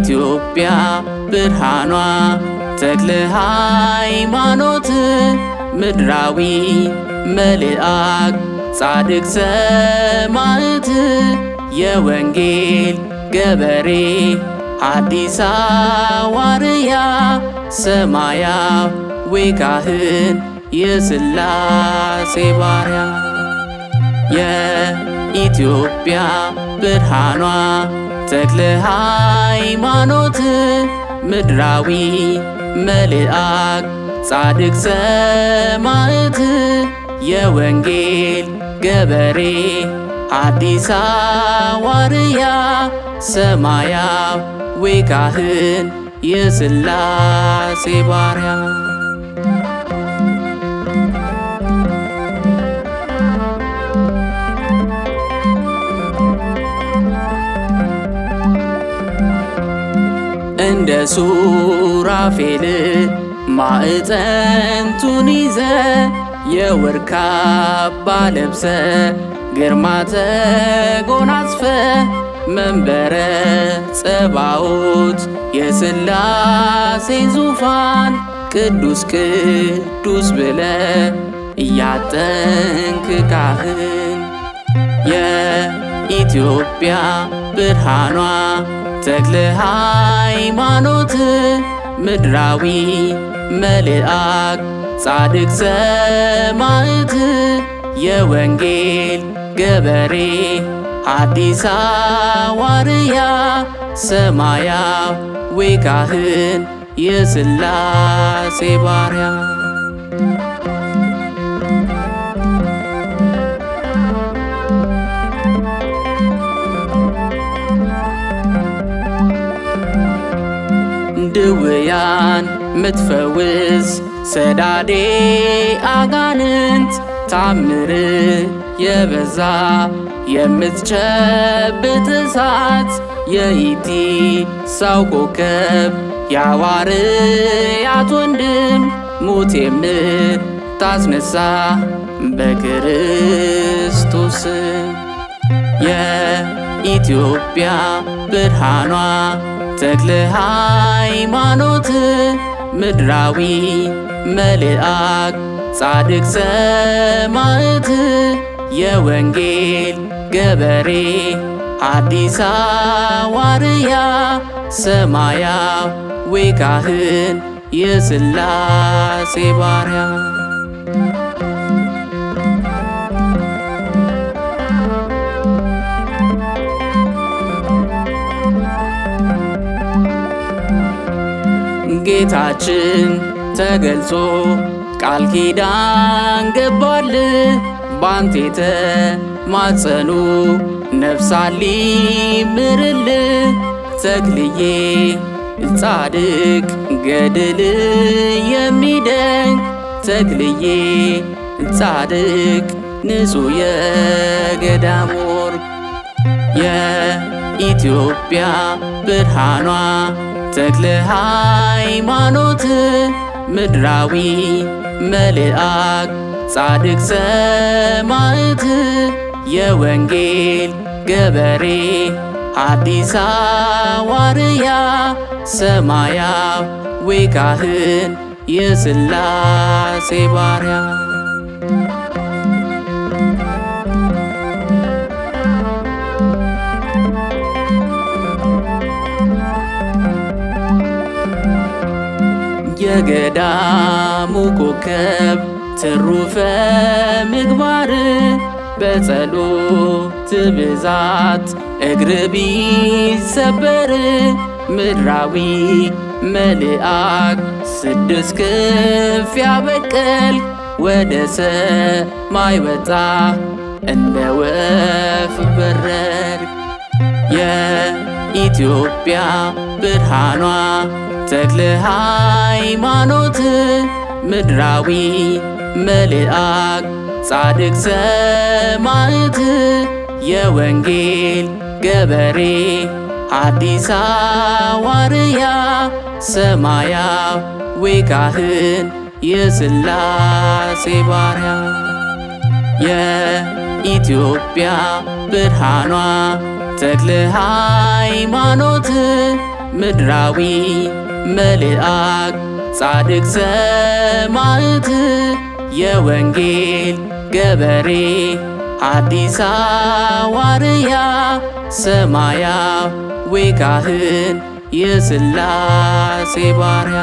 የኢትዮጵያ ብርሃኗ ተክለ ሃይማኖት ምድራዊ መልአክ ጻድቅ ሰማዕት የወንጌል ገበሬ ሐዲስ ሐዋርያ ሰማያዊ ካህን የሥላሴ ባሪያ የኢትዮጵያ ብርሃኗ ተክለ ሃይማኖት ምድራዊ መልአክ ጻድቅ ሰማዕት የወንጌል ገበሬ ሐዲስ ሐዋርያ ሰማያዊ ካህን የሥላሴ ባሪያ እንደ ሱራፌል ማዕጠንቱን ይዘ የወርቅ ካባ ለብሰ ግርማ ተጎናጽፈ መንበረ ጸባዖት የሥላሴን ዙፋን ቅዱስ ቅዱስ ብለ እያጠንክ ካህን የኢትዮጵያ ብርሃኗ ተክለ ሃይማኖት ምድራዊ መልአክ ጻድቅ ሰማዕት የወንጌል ገበሬ ሐዲስ ሐዋርያ ሰማያዊ ካህን የሥላሴ ባሪያ ድውያን ምትፈውስ ሰዳዴ አጋንንት ታምር የበዛ የምትጨብጥ እሳት የኢቲሳው ኮከብ የሐዋርያት ወንድም ሙት የምታስነሳ በክርስቶስ የኢትዮጵያ ብርሃኗ ተክለ ሃይማኖት ምድራዊ መልአክ ጻድቅ ሰማዕት የወንጌል ገበሬ ሐዲስ ሐዋርያ ሰማያዊ ካህን የሥላሴ ባሪያ ጌታችን ተገልጾ ቃል ኪዳን ገባል ባንተ የተማጸኑ ነፍሳት ሊምርል ተክልዬ ጻድቅ ገድል የሚደንቅ ተክልዬ ጻድቅ ንጹሕ የገዳም ወርቅ የኢትዮጵያ ብርሃኗ ተክለ ሃይማኖት ምድራዊ መልአክ ጻድቅ ሰማዕት የወንጌል ገበሬ ሐዲስ ሐዋርያ ሰማያዊ ካህን የሥላሴ ባሪያ የገዳሙ ኮከብ ትሩፈ ምግባር በጸሎት ብዛት እግር ቢሰበር ምድራዊ መልአክ ስድስት ክንፍ ያበቀል ወደ ሰማይ ወጣ እንደ ወፍ በረር የኢትዮጵያ ብርሃኗ ተክለ ሃይማኖት ምድራዊ መልአክ ጻድቅ ሰማዕት የወንጌል ገበሬ ሐዲስ ሐዋርያ ሰማያዊ ካህን የሥላሴ ባሪያ የኢትዮጵያ ብርሃኗ ተክለ ሃይማኖት ምድራዊ መልአክ ጻድቅ ሰማዕት የወንጌል ገበሬ ሐዲስ ሐዋርያ ሰማያዊ ካህን የሥላሴ ባሪያ